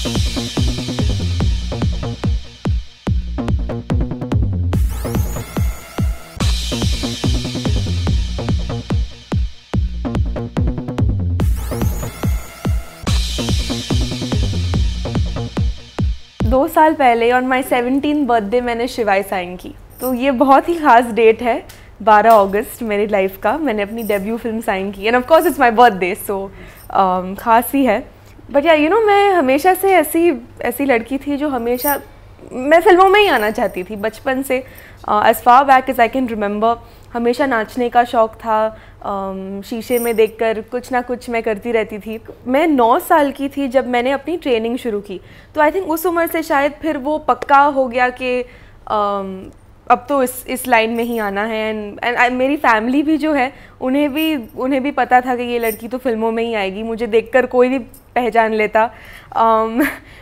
दो साल पहले ऑन माई 17th बर्थडे मैंने शिवाय साइन की, तो ये बहुत ही ख़ास डेट है। 12 अगस्त मेरी लाइफ का मैंने अपनी डेब्यू फिल्म साइन की, and of course it's my birthday, so ख़ास ही है। बट या मैं हमेशा से ऐसी लड़की थी जो हमेशा मैं फिल्मों में ही आना चाहती थी बचपन से। As far back as I can remember हमेशा नाचने का शौक़ था। शीशे में देखकर कुछ ना कुछ मैं करती रहती थी। मैं 9 साल की थी जब मैंने अपनी ट्रेनिंग शुरू की, तो आई थिंक उस उम्र से शायद फिर वो पक्का हो गया कि अब तो इस लाइन में ही आना है। एंड मेरी फैमिली भी जो है उन्हें भी पता था कि ये लड़की तो फिल्मों में ही आएगी, मुझे देखकर कोई भी पहचान लेता।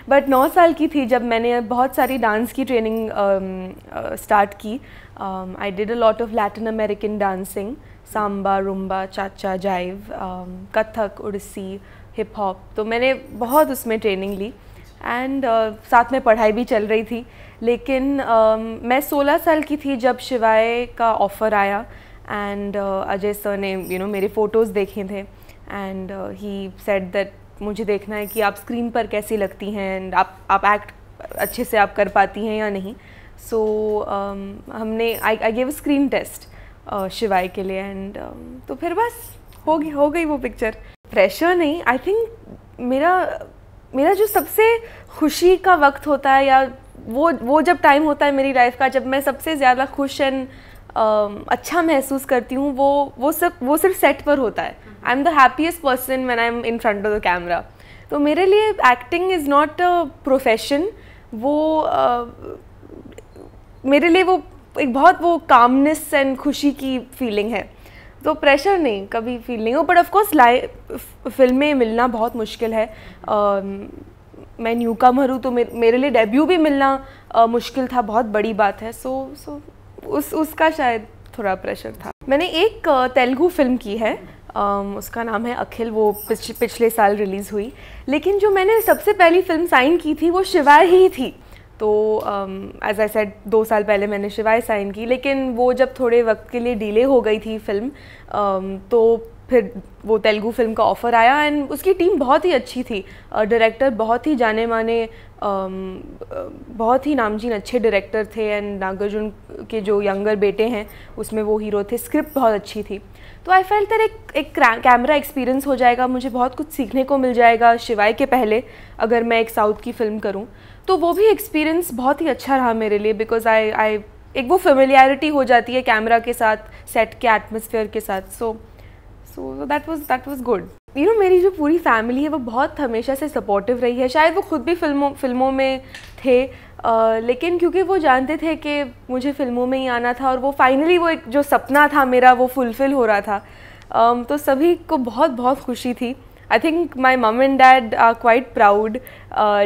बट 9 साल की थी जब मैंने बहुत सारी डांस की ट्रेनिंग स्टार्ट की। I did a lot of Latin American dancing, samba, rumba, chacha, jive, Kathak, Odissi, hip hop, तो मैंने बहुत उसमें ट्रेनिंग ली। एंड साथ में पढ़ाई भी चल रही थी। लेकिन मैं 16 साल की थी जब शिवाय का ऑफ़र आया, एंड अजय सर ने मेरे फ़ोटोज़ देखे थे, एंड ही सेड दैट मुझे देखना है कि आप स्क्रीन पर कैसी लगती हैं, एंड आप एक्ट अच्छे से आप कर पाती हैं या नहीं। सो हमने आई गेव स्क्रीन टेस्ट शिवाय के लिए, एंड तो फिर बस हो गई वो पिक्चर। प्रेशर नहीं, आई थिंक मेरा जो सबसे खुशी का वक्त होता है, या वो जब टाइम होता है मेरी लाइफ का जब मैं सबसे ज़्यादा खुश एंड अच्छा महसूस करती हूँ, वो सिर्फ सेट पर होता है। I am the happiest person when I am in front of the camera. तो मेरे लिए acting is not a profession, मेरे लिए वो एक बहुत वो कामनेस एंड खुशी की फीलिंग है। तो प्रेशर नहीं, कभी फील नहीं हो। बट ऑफकोर्स फिल्में मिलना बहुत मुश्किल है। मैं न्यू कमर हूँ, तो मेरे लिए डेब्यू भी मिलना मुश्किल था, बहुत बड़ी बात है। सो उसका शायद थोड़ा प्रेशर था। मैंने एक तेलुगु फिल्म की है, उसका नाम है अखिल, वो पिछले साल रिलीज़ हुई। लेकिन जो मैंने सबसे पहली फिल्म साइन की थी वो शिवाय ही थी। तो एज आई सेड 2 साल पहले मैंने शिवाय साइन की, लेकिन वो जब थोड़े वक्त के लिए डिले हो गई थी फिल्म, तो फिर वो तेलुगु फिल्म का ऑफ़र आया, एंड उसकी टीम बहुत ही अच्छी थी। डायरेक्टर बहुत ही जाने माने, बहुत ही नामचीन अच्छे डायरेक्टर थे, एंड नागार्जुन के जो यंगर बेटे हैं उसमें वो हीरो थे। स्क्रिप्ट बहुत अच्छी थी, तो आई फेल्ट दैट एक कैमरा एक्सपीरियंस हो जाएगा, मुझे बहुत कुछ सीखने को मिल जाएगा शिवाय के पहले अगर मैं एक साउथ की फ़िल्म करूं। तो वो भी एक्सपीरियंस बहुत ही अच्छा रहा मेरे लिए, बिकॉज आई एक वो फेमिलियरिटी हो जाती है कैमरा के साथ, सेट के एटमॉस्फेयर के साथ। So that was good. मेरी जो पूरी फैमिली है वो बहुत हमेशा से सपोर्टिव रही है। शायद वो खुद भी फिल्मों में थे, लेकिन क्योंकि वो जानते थे कि मुझे फिल्मों में ही आना था, और वो फाइनली वो एक जो सपना था मेरा वो फुलफ़िल हो रहा था। तो सभी को बहुत बहुत खुशी थी। आई think my mum and dad are quite proud.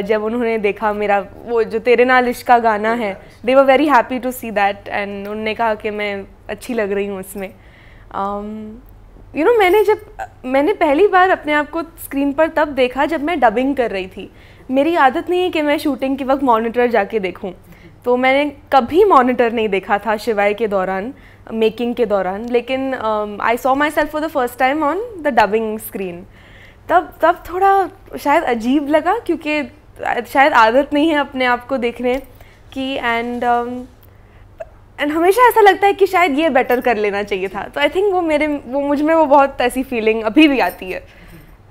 जब उन्होंने देखा मेरा वो जो तेरे नाल इश्क का गाना है, they were very happy to see that, and उन्होंने कहा कि मैं अच्छी लग रही हूँ उसमें। मैंने पहली बार अपने आप को स्क्रीन पर तब देखा जब मैं डबिंग कर रही थी। मेरी आदत नहीं है कि मैं शूटिंग के वक्त मॉनिटर जाके देखूं, तो मैंने कभी मॉनिटर नहीं देखा था शिवाय के दौरान, मेकिंग के दौरान। लेकिन I saw my self for the first time on the dubbing screen. तब थोड़ा शायद अजीब लगा, क्योंकि शायद आदत नहीं है अपने आप को देखने की, एंड हमेशा ऐसा लगता है कि शायद ये बेटर कर लेना चाहिए था। तो आई थिंक मुझ में वो बहुत ऐसी फीलिंग अभी भी आती है।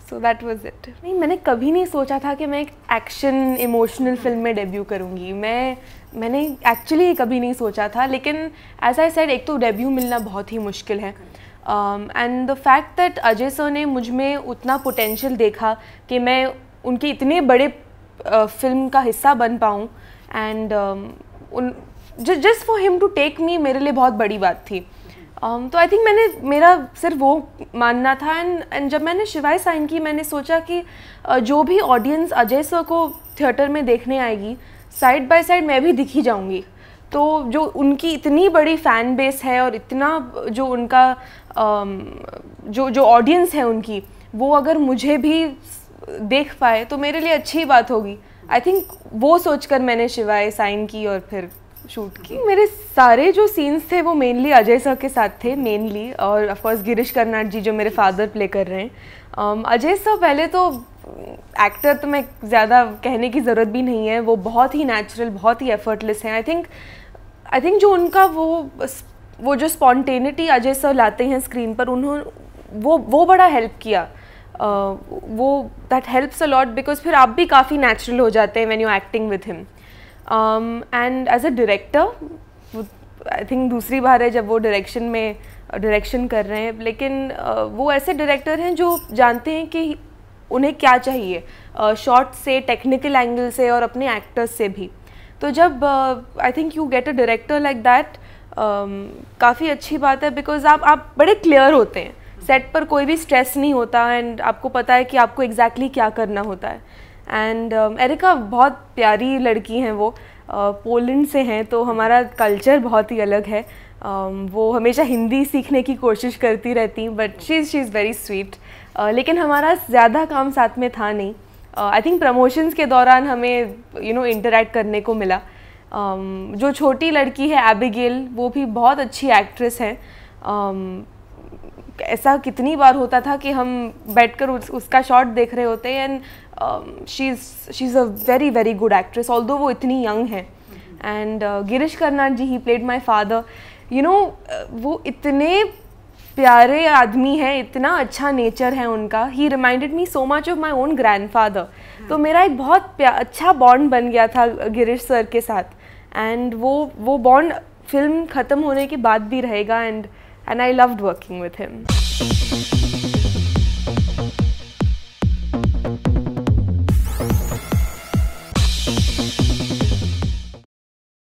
So that was it. नहीं, मैंने कभी नहीं सोचा था कि मैं एक एक्शन इमोशनल फिल्म में डेब्यू करूँगी। मैंने एक्चुअली कभी नहीं सोचा था, लेकिन एज आई सेड एक तो डेब्यू मिलना बहुत ही मुश्किल है, and the fact that Ajay sir ने मुझ में उतना पोटेंशियल देखा कि मैं उनके इतने बड़े फिल्म का हिस्सा बन पाऊँ, and just for him to take me, मेरे लिए बहुत बड़ी बात थी। तो आई थिंक मेरा सिर्फ वो मानना था, एंड जब मैंने शिवाय साइन की, मैंने सोचा कि जो भी ऑडियंस अजय सर को थिएटर में देखने आएगी, साइड बाय साइड मैं भी दिखी जाऊंगी। तो जो उनकी इतनी बड़ी फ़ैन बेस है, और इतना जो उनका जो ऑडियंस है उनकी, वो अगर मुझे भी देख पाए तो मेरे लिए अच्छी बात होगी। आई थिंक वो सोचकर मैंने शिवाय साइन की और फिर शूट की। मेरे सारे जो सीन्स थे वो मेनली अजय सर के साथ थे मेनली, और ऑफ कोर्स गिरीश कर्नाड जी जो मेरे फादर प्ले कर रहे हैं। अजय सर पहले तो एक्टर तो मैं ज़्यादा कहने की ज़रूरत भी नहीं है, वो बहुत ही नेचुरल, बहुत ही एफर्टलेस हैं। आई थिंक जो उनका वो जो स्पॉन्टेनिटी अजय सर लाते हैं स्क्रीन पर, उन्होंने वो बड़ा हेल्प किया। वो that helps a lot because फिर आप भी काफ़ी नेचुरल हो जाते हैं when you acting with him. And as a director I think दूसरी बार है जब वो डायरेक्शन कर रहे हैं, लेकिन वो ऐसे डायरेक्टर हैं जो जानते हैं कि उन्हें क्या चाहिए शॉट से, टेक्निकल एंगल से और अपने एक्टर्स से भी। तो जब I think you get a director like that, काफ़ी अच्छी बात है बिकॉज आप बड़े क्लियर होते हैं सेट पर, कोई भी स्ट्रेस नहीं होता एंड आपको पता है कि आपको एग्जैक्टली क्या करना होता है। एंड एरिका बहुत प्यारी लड़की हैं, वो पोलैंड से हैं, तो हमारा कल्चर बहुत ही अलग है। वो हमेशा हिंदी सीखने की कोशिश करती रहती, but she is very sweet. लेकिन हमारा ज़्यादा काम साथ में था नहीं। आई थिंक प्रमोशंस के दौरान हमें इंटरैक्ट करने को मिला। जो छोटी लड़की है एबिगेल, वो भी बहुत अच्छी एक्ट्रेस है। ऐसा कितनी बार होता था कि हम बैठकर उसका शॉट देख रहे होते हैं, and she is a very very good actress although वो इतनी यंग है। And Girish Karnad ji, he played my father. वो इतने प्यारे आदमी हैं, इतना अच्छा नेचर है उनका। He reminded me so much of my own grandfather. तो मेरा एक बहुत अच्छा बॉन्ड बन गया था गिरीश सर के साथ, एंड वो बॉन्ड फिल्म ख़त्म होने के बाद भी रहेगा। And I loved working with him.